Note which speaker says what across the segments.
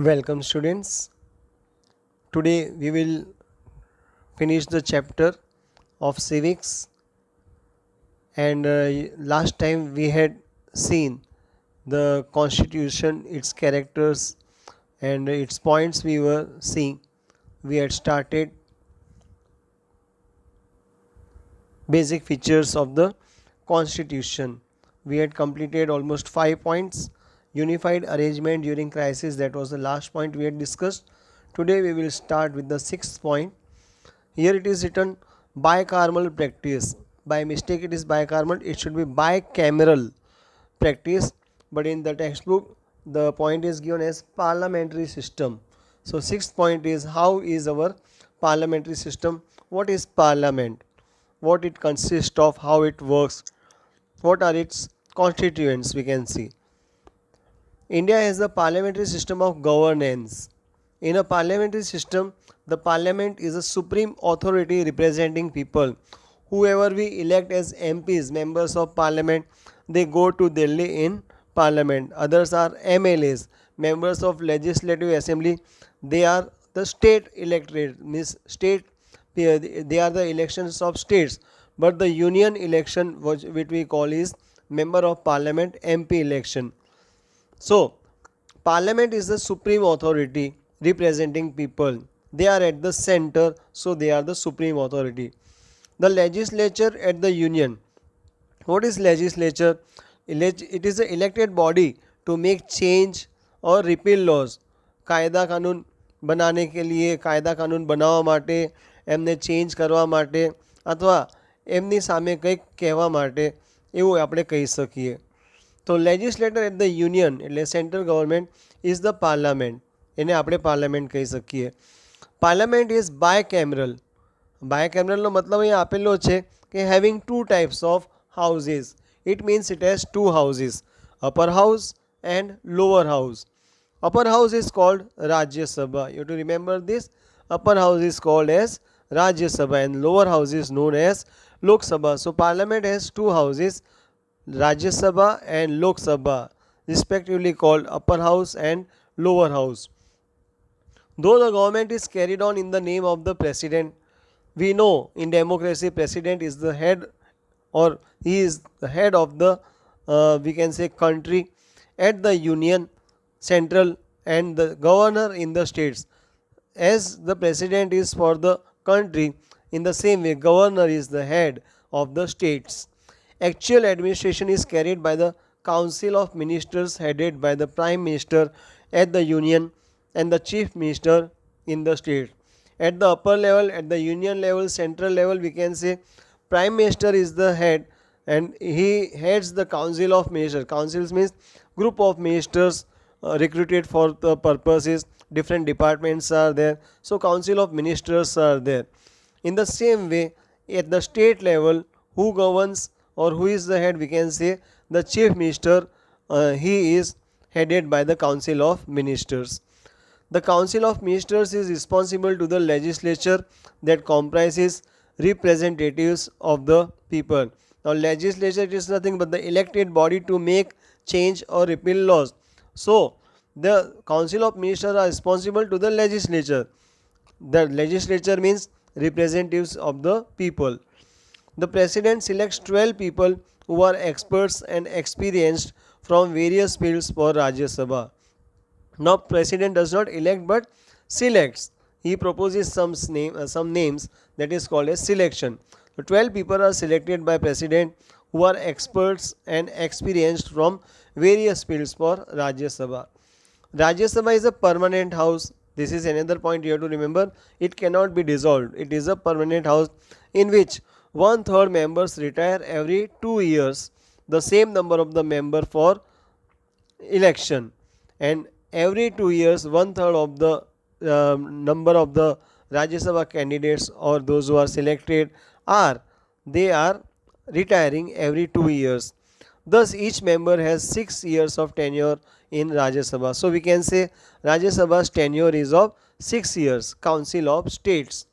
Speaker 1: Welcome students. Today we will finish the chapter of civics and last time we had seen the constitution, its characters and its points we were seeing. We had started basic features of the constitution. We had completed almost 5 points. Unified arrangement during crisis, that was the last point we had discussed. Today we will start with the 6th point. Here it is written bicameral practice. By mistake it is bicameral, it should be bicameral practice, but in the textbook the point is given as parliamentary system. So 6th point is how is our parliamentary system, what is parliament, what it consists of, how it works, what are its constituents we can see. India has a parliamentary system of governance. In a parliamentary system, the parliament is a supreme authority representing people. Whoever we elect as MPs, members of parliament, they go to Delhi in parliament. Others are MLAs, members of legislative assembly. They are the state electorate, means state. They are the elections of states. But the union election, which we call is member of parliament MP election. So, Parliament is the supreme authority representing people. They are at the center, so they are the supreme authority. The legislature at the union. What is legislature? It is the elected body to make change or repeal laws. કાયદા કાનૂન બનાને કે लिए કાયદા કાનૂન બનાવવા માટે, એમને change કરવા માટે અથવા એમની સામે કંઈક કહેવા માટે એવું આપણે કહી શકીએ. તો લેજિસ્લેટર એટ ધ યુનિયન એટલે central government is the parliament, એને આપણે પાર્લામેન્ટ કહી શકીએ. Parliament is બાયકેમરલ. બાયકેમરલનો મતલબ અહીં આપેલો છે કે having two types of houses. It means it has two houses, upper house and lower house. Upper house is called Rajya Sabha. You have to remember this. Upper house is called as Rajya Sabha and lower house is known as Lok Sabha. So Parliament has two houses, Rajya Sabha and Lok Sabha, respectively called upper house and lower house. Though the government is carried on in the name of the president, we know in democracy president is the head, or he is the head of the we can say country at the union, central, and the governor in the states. As the president is for the country, in the same way governor is the head of the states. Actual administration is carried by the council of ministers headed by the prime minister at the union and the chief minister in the state. At the upper level, at the union level, central level, we can say prime minister is the head and he heads the council of ministers. Councils means group of ministers recruited for the purposes. Different departments are there, so council of ministers are there. In the same way, at the state level, who governs or who is the head, we can say the chief minister. He is headed by the council of ministers. The council of ministers is responsible to the legislature that comprises representatives of the people. Now legislature is nothing but the elected body to make change or repeal laws. So the council of ministers are responsible to the legislature. The legislature means representatives of the people. The president selects 12 people who are experts and experienced from various fields for Rajya Sabha. Now president does not elect but selects. He proposes some names, that is called as selection. The 12 people are selected by president who are experts and experienced from various fields for Rajya Sabha. Rajya Sabha is a permanent house. This is another point you have to remember. It cannot be dissolved. It is a permanent house in which 1/3 members retire every 2 years. The same number of the member for election, and every 2 years 1/3 of the number of the Rajya Sabha candidates or those who are selected they are retiring every 2 years. Thus each member has 6 years of tenure in Rajya Sabha. So we can say Rajya Sabha's tenure is of 6 years. Council of States.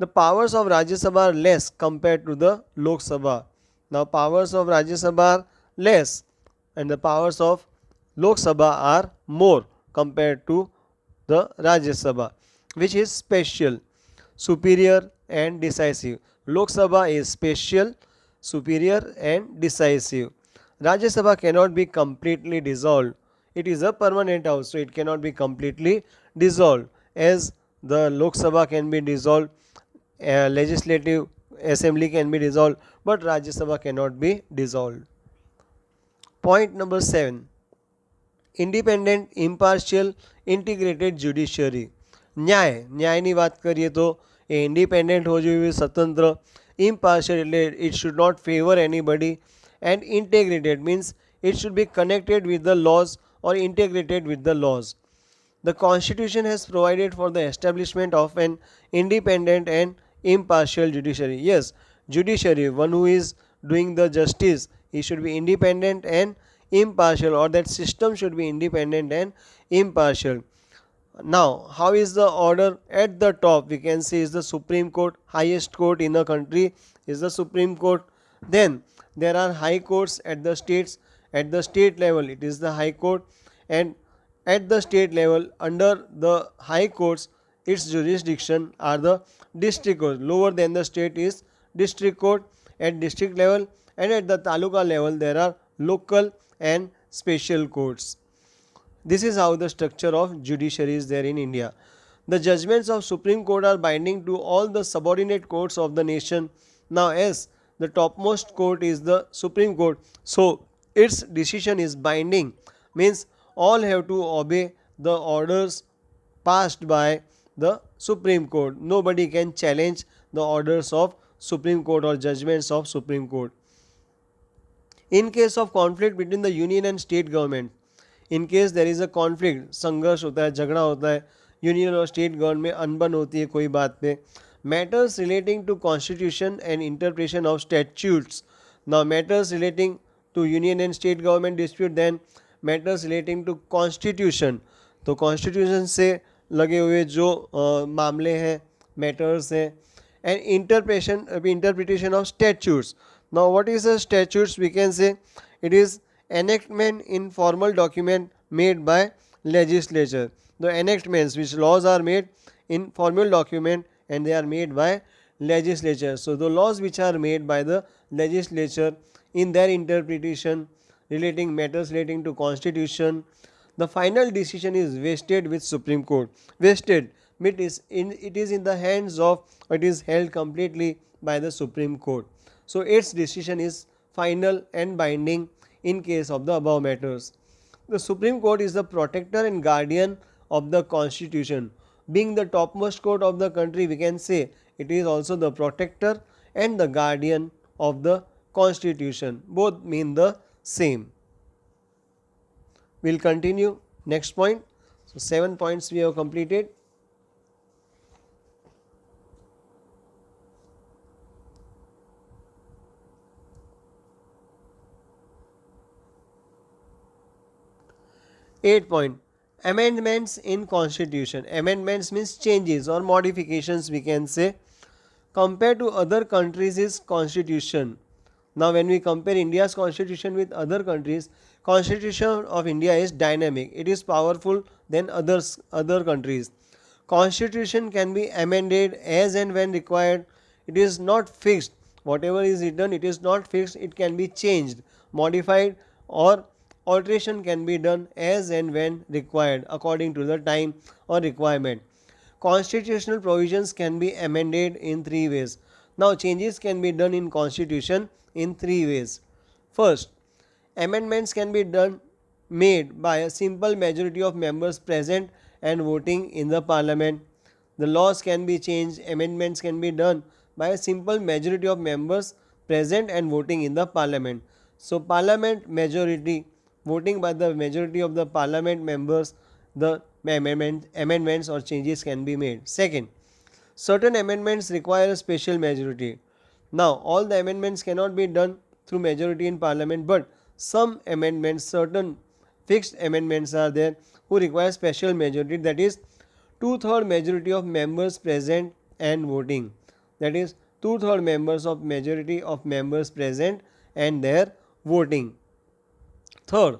Speaker 1: The powers of Rajya Sabha are less compared to the Lok Sabha. Now powers of Rajya Sabha are less and the powers of Lok Sabha are more compared to the Rajya Sabha, which is special, superior and decisive. Lok Sabha is special, superior and decisive. Rajya Sabha cannot be completely dissolved. It is a permanent house, so it cannot be completely dissolved. As the Lok Sabha can be dissolved, legislative assembly can be dissolved, but Rajya Sabha cannot be dissolved. Point number 7. Independent, impartial, integrated judiciary. ન્યાયની વાત કરીએ તો એ independent હોવું જોઈએ, સ્વતંત્ર, impartial એટલે it should not favour anybody, and integrated means it should be connected with the laws or integrated with the laws. The Constitution has provided for the establishment of an independent and impartial judiciary. Yes, judiciary, one who is doing the justice, he should be independent and impartial, or that system should be independent and impartial. Now, how is the order? At the top we can see is the Supreme Court. Highest court in a country is the Supreme Court. Then there are high courts at the states. At the state level it is the High Court, and at the state level under the high courts its jurisdiction are the district court. Lower than the state is district court at district level, and at the taluka level there are local and special courts. This is how the structure of judiciary is there in India. The judgments of Supreme Court are binding to all the subordinate courts of the nation. Now, as the topmost court is the Supreme Court, so its decision is binding, means all have to obey the orders passed by the Supreme Court. Nobody can challenge the orders of Supreme Court or judgments of Supreme Court. In case of conflict between the union and state government, in case there is a conflict, संघर्ष होता है, झगड़ा होता है, union और state government में अनबन होती है कोई बात पे, matters relating to constitution and interpretation of statutes. Now, matters relating to union and state government dispute, then matters relating to constitution, तो constitution से लगे हुए जो मामले हैं, matters हैं, and interpretation of statutes. Now, what is a statutes? We can say it is enactment in formal document made by legislature. The enactments, which laws are made in formal document and they are made by legislature. So the laws which are made by the legislature in their interpretation relating matters relating to constitution, the final decision is vested with Supreme Court. Vested, it is in the hands of, it is held completely by the Supreme Court. So its decision is final and binding in case of the above matters. The Supreme Court is the protector and guardian of the Constitution. Being the topmost court of the country, we can say it is also the protector and the guardian of the Constitution. Both mean the same. We will continue. Next point. So 7 points we have completed. Eighth point. Amendments in Constitution. Amendments means changes or modifications, we can say. Compared to other countries' constitution. Now, when we compare India's constitution with other countries, Constitution of India is dynamic. It is powerful than other countries. Constitution can be amended as and when required. It is not fixed. Whatever is written, it is not fixed. It can be changed, modified, or alteration can be done as and when required according to the time or requirement. Constitutional provisions can be amended in 3 ways. Now, changes can be done in Constitution in 3 ways. First, amendments can be made by a simple majority of members present and voting in the Parliament. The laws can be changed. Amendments can be done by a simple majority of members present and voting in the Parliament. So, Parliament majority, voting by the majority of the Parliament members, the amendments or changes can be made. Second, certain amendments require a special majority. Now, all the amendments cannot be done through majority in Parliament, but some amendments, certain fixed amendments are there who require special majority, that is 2/3 majority of members present and voting. That is 2/3 members of majority of members present and their voting. Third,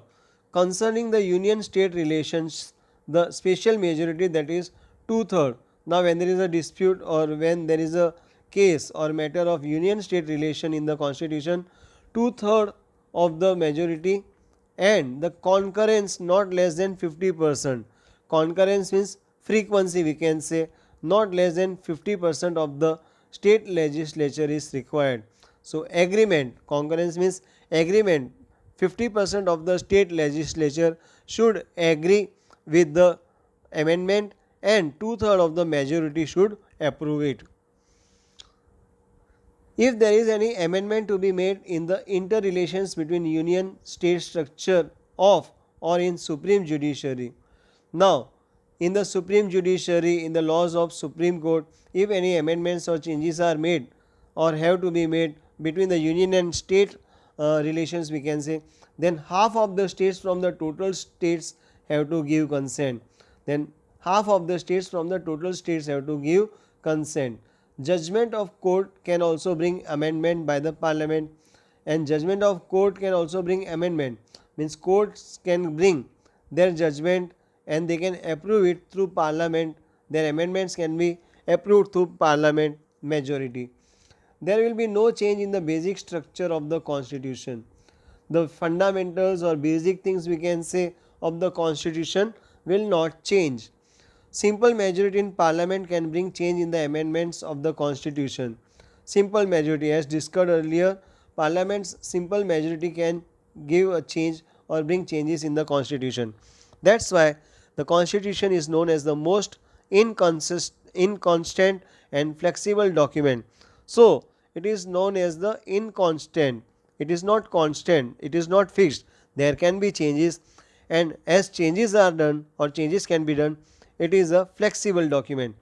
Speaker 1: concerning the union state relations, the special majority, that is two-thirds. Now when there is a dispute or when there is a case or matter of union state relation in the constitution, two-thirds of the majority and the concurrence not less than 50%. Concurrence means frequency, we can say not less than 50% of the state legislature is required. So agreement, concurrence means agreement, 50% of the state legislature should agree with the amendment and two-thirds of the majority should approve it. If there is any amendment to be made in the interrelations between union state structure of or in supreme judiciary. Now in the supreme judiciary, in the laws of Supreme Court, if any amendments or changes are made or have to be made between the union and state relations, we can say, then half of the states from the total states have to give consent. Then half of the states from the total states have to give consent. Judgment of court can also bring amendment by the parliament, and judgment of court can also bring amendment, means courts can bring their judgment and they can approve it through parliament. Their amendments can be approved through parliament majority. There will be no change in the basic structure of the constitution. The fundamentals or basic things, we can say, of the constitution will not change. Simple majority in parliament can bring change in the amendments of the constitution. Simple majority, as discussed earlier, parliament's simple majority can give a change or bring changes in the constitution. That's why the constitution is known as the most inconstant and flexible document. So it is known as the inconstant. It is not constant, it is not fixed. There can be changes, and as changes are done or changes can be done, it is a flexible document.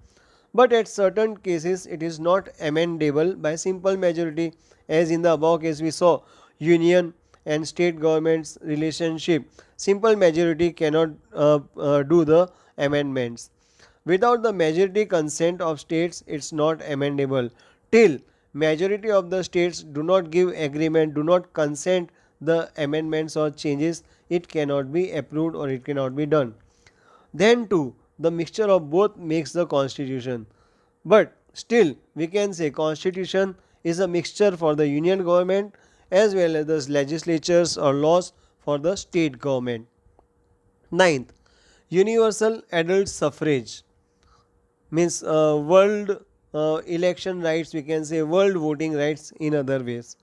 Speaker 1: But at certain cases it is not amendable by simple majority, as in the above case we saw union and state governments relationship. Simple majority cannot do the amendments. Without the majority consent of states, it is not amendable. Till majority of the states do not give agreement, do not consent the amendments or changes, it cannot be approved or it cannot be done. Then too, the mixture of both makes the constitution. But still we can say constitution is a mixture for the union government as well as the legislatures or laws for the state government. Ninth, universal adult suffrage means world election rights, we can say world voting rights in other ways.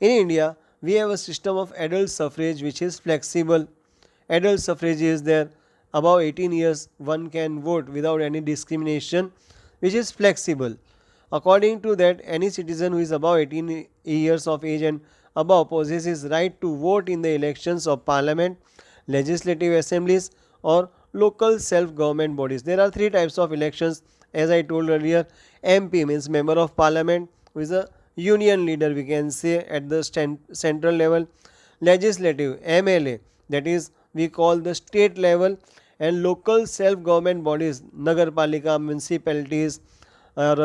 Speaker 1: In India, we have a system of adult suffrage which is flexible. Adult suffrage is there. Above 18 years, one can vote without any discrimination, which is flexible. According to that, any citizen who is above 18 years of age and above possesses right to vote in the elections of parliament, legislative assemblies or local self-government bodies. There are three types of elections, as I told earlier. MP means member of parliament, who is a union leader, we can say, at the central level. Legislative, MLA, that is we call the state level, and local self-government bodies, Nagarpalika, municipalities or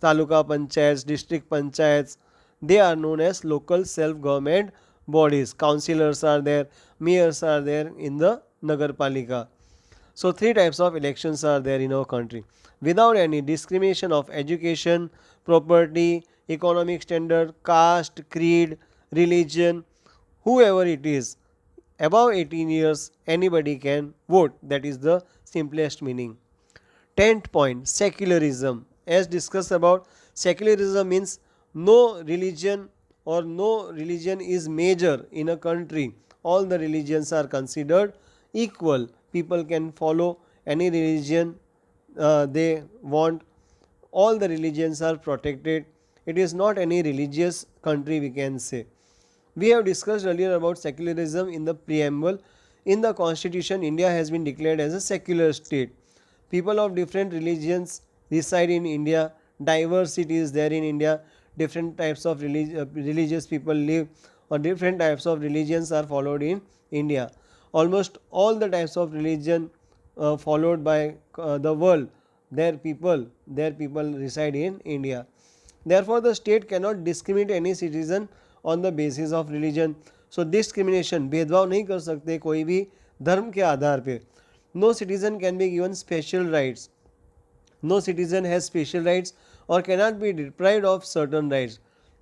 Speaker 1: taluka panchayats, district panchayats, they are known as local self-government bodies. Councillors are there, mayors are there in the Nagarpalika. So three types of elections are there in our country. Without any discrimination of education, property, economic standard, caste, creed, religion, whoever it is, above 18 years anybody can vote. That is the simplest meaning. 10th point, secularism. As discussed about, secularism means no religion or no religion is major in a country. All the religions are considered equal. People can follow any religion they want. All the religions are protected. It is not any religious country, we can say. We have discussed earlier about secularism in the preamble. In the constitution, India has been declared as a secular state. People of different religions reside in India. Diversity is there in India. Different types of religious people live, or different types of religions are followed in India. Almost all the types of religion followed by the world, their people reside in India. Therefore, the state cannot discriminate any citizen on the basis of religion. So discrimination, भेदभाव नहीं कर सकते कोई भी धर्म के आधार पे. No citizen can be given special rights. No citizen has special rights or cannot be deprived of certain rights.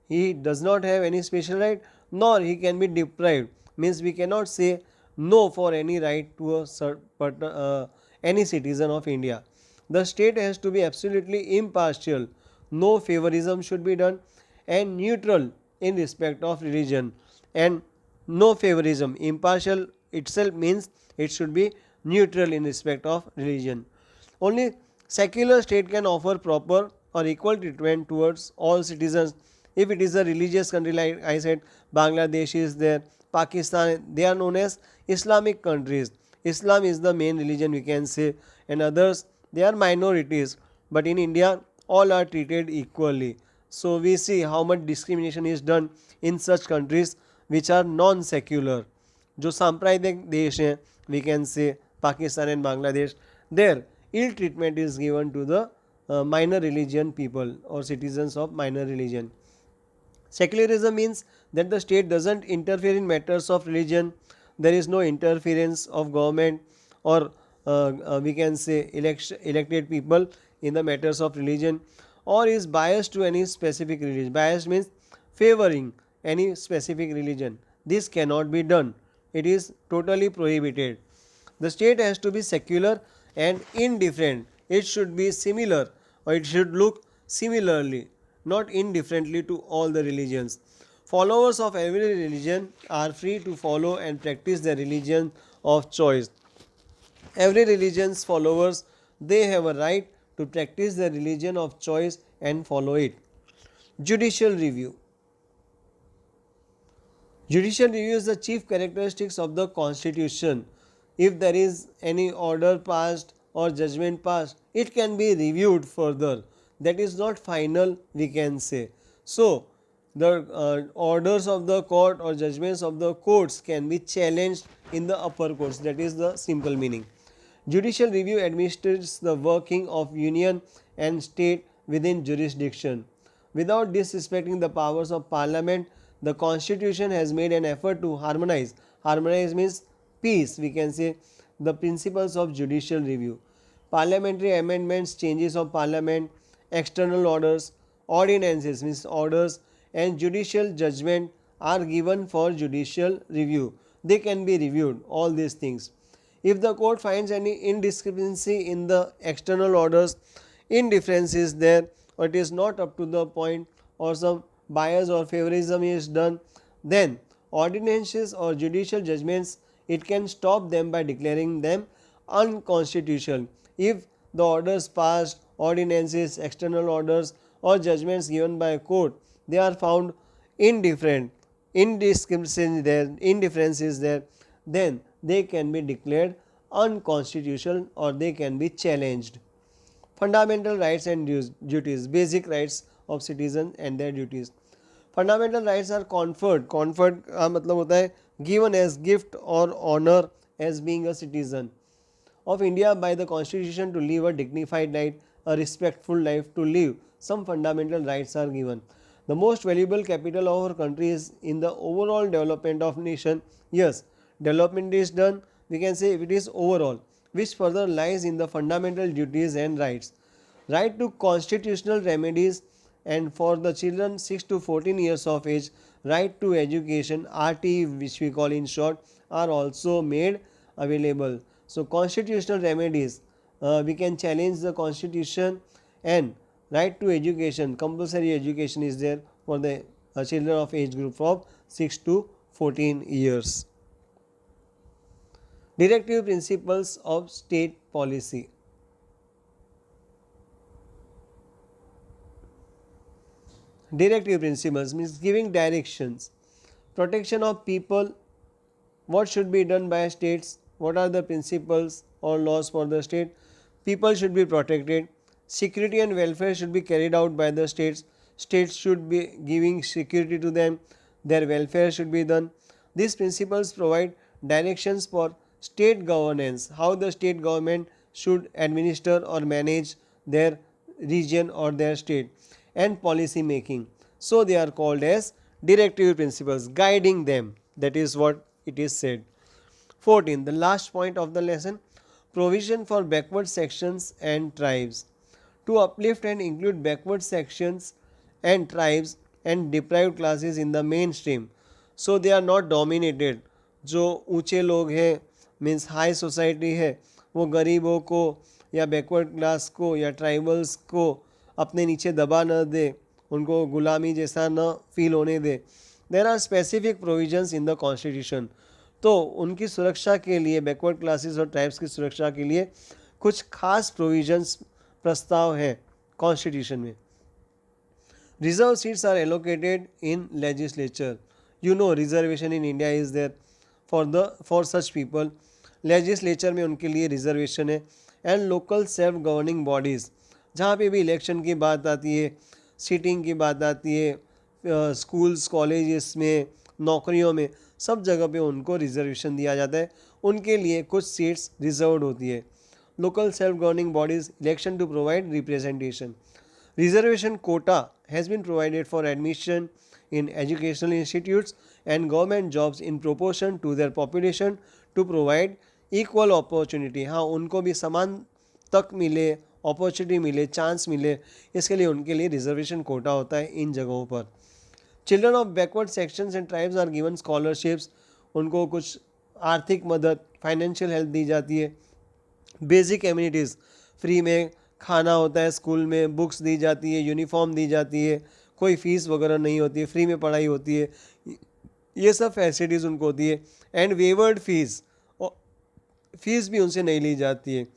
Speaker 1: He does not have any special right, nor he can be deprived. Means we cannot say no for any right to a any citizen of India. The state has to be absolutely impartial. No favorism should be done, and neutral in respect of religion, and no favorism. Impartial itself means it should be neutral in respect of religion. Only secular state can offer proper or equal treatment towards all citizens. If it is a religious country, like I said, Bangladesh is there, Pakistan, they are known as Islamic countries. Islam is the main religion, we can say, and others, they are minorities. But in India, all are treated equally. So we see how much discrimination is done in such countries which are non-secular. जो सांप्रदायिक देश हैं, we can say Pakistan and Bangladesh, there ill treatment is given to the minor religion people or citizens of minor religion. Secularism means that the state doesn't interfere in matters of religion. There is no interference of government or we can say elected people in the matters of religion, or is biased to any specific religion. Biased means favoring any specific religion. This cannot be done. It is totally prohibited. The state has to be secular and indifferent. It should be similar, or it should look similarly, not indifferently, to all the religions. Followers of every religion are free to follow and practice their religion of choice. Every religion's followers, they have a right to practice their religion of choice and follow it. Judicial review. Judicial review is the chief characteristics of the constitution. If there is any order passed or judgment passed, it can be reviewed further. That is not final, we can say. So the orders of the court or judgments of the courts can be challenged in the upper courts. That is the simple meaning. Judicial review administers the working of union and state within jurisdiction. Without disrespecting the powers of parliament, the constitution has made an effort to harmonize. Harmonize means peace, we can say, the principles of judicial review. Parliamentary amendments, changes of parliament, external orders, ordinances means orders, and judicial judgment are given for judicial review. They can be reviewed, all these things. If the court finds any indiscrepancy in the external orders, indifference is there, or it is not up to the point, or some bias or favorism is done, then ordinances or judicial judgments, it can stop them by declaring them unconstitutional. If the orders passed, ordinances, external orders, or judgments given by a court, they are found indifferent, indifference is there, then they can be declared unconstitutional or they can be challenged. Fundamental rights and duties, basic rights of citizens and their duties. Fundamental rights are conferred का मतलब होता है given as gift or honor as being a citizen of India by the constitution to live a dignified life, a respectful life, to live. Some fundamental rights are given. The most valuable capital of our country is in the overall development of nation. Yes, development is done, we can say it is overall, which further lies in the fundamental duties and rights. Right to constitutional remedies, and for the children 6 to 14 years of age, right to education, RT, which we call in short, are also made available. So constitutional remedies, we can challenge the constitution, and right to education, compulsory education is there for the children of age group of 6 to 14 years. Directive principles of state policy. Directive principles means giving directions. Protection of people, what should be done by states, what are the principles or laws for the state. People should be protected. Security and welfare should be carried out by the states. States should be giving security to them. Their welfare should be done. These principles provide directions for state governance, how the state government should administer or manage their region or their state, and policy making. So they are called as directive principles, guiding them. That is what it is said. 14. The last point of the lesson. provision for backward sections and tribes. To uplift and include backward sections and tribes and deprived classes in the mainstream, so they are not dominated. जो ऊंचे लोग हैं means high society है, वो गरीबों को या backward class को या ट्राइबल्स को अपने नीचे दबा न दे, उनको गुलामी जैसा न फील होने दे. There are specific provisions in the constitution. तो उनकी सुरक्षा के लिए, बैकवर्ड क्लासेस और ट्राइब्स की सुरक्षा के लिए कुछ खास प्रोविजंस प्रस्ताव हैं कॉन्स्टिट्यूशन में. Reserve seats are allocated in legislature. You know reservation in India is there for such people. Legislature में उनके लिए रिजर्वेशन है. And local self governing bodies, जहाँ पे भी इलेक्शन की बात आती है, सीटिंग की बात आती है, स्कूल्स कॉलेजेस में, नौकरियों में, सब जगह पे उनको रिजर्वेशन दिया जाता है. उनके लिए कुछ सीट्स रिजर्व्ड होती है. Local self governing bodies election to provide representation. Reservation quota has been provided for admission in educational institutes and government jobs in proportion to their population to provide equal opportunity. हाँ, उनको भी समान तक मिले, opportunity मिले, chance मिले, इसके लिए उनके लिए रिजर्वेशन कोटा होता है इन जगहों पर. Children of backward sections and tribes are given scholarships. उनको कुछ आर्थिक मदद, फाइनेंशियल हेल्प दी जाती है. बेसिक एम्यूनिटीज़, फ्री में खाना होता है स्कूल में, बुक्स दी जाती है, यूनिफॉर्म दी जाती है, कोई फ़ीस वगैरह नहीं होती है, फ्री में पढ़ाई होती है, ये सब फैसिलिटीज़ उनको होती है. एंड वेवर्ड फीस, फीस भी उनसे नहीं ली जाती है.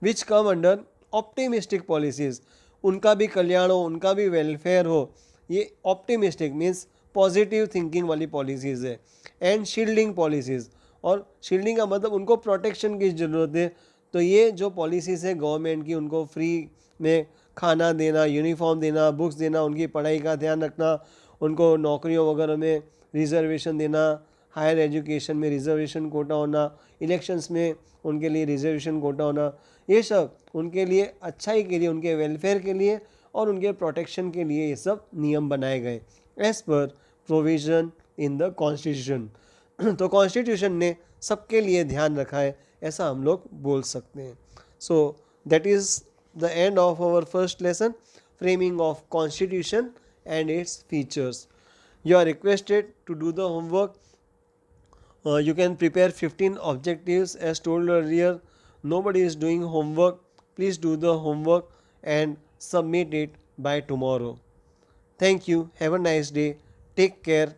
Speaker 1: विच कम अंडर ऑप्टिमिस्टिक पॉलिसीज़. उनका भी कल्याण हो, उनका भी वेलफेयर हो, ये ऑप्टिमिस्टिक मीन्स पॉजिटिव थिंकिंग वाली पॉलिसीज़ है. एंड शील्डिंग पॉलिसीज़, और शील्डिंग का मतलब उनको प्रोटेक्शन की ज़रूरत है. तो ये जो पॉलिसीज़ है गवर्नमेंट की, उनको फ्री में खाना देना, यूनिफॉर्म देना, बुक्स देना, उनकी पढ़ाई का ध्यान रखना, उनको नौकरियों वगैरह में रिजर्वेशन देना, हायर एजुकेशन में रिजर्वेशन कोटा होना, इलेक्शंस में उनके लिए रिजर्वेशन कोटा होना, ये सब उनके लिए अच्छाई के लिए, उनके वेलफेयर के लिए और उनके प्रोटेक्शन के लिए ये सब नियम बनाए गए as per provision in the constitution. तो कॉन्स्टिट्यूशन ने सबके लिए ध्यान रखा है, ऐसा हम लोग बोल सकते हैं. So that is the end of our first lesson, framing of constitution and its features. You are requested to do the homework. You can prepare 15 objectives as told earlier. Nobody is doing homework. Please do the homework and submit it by tomorrow. Thank you. Have a nice day. Take care.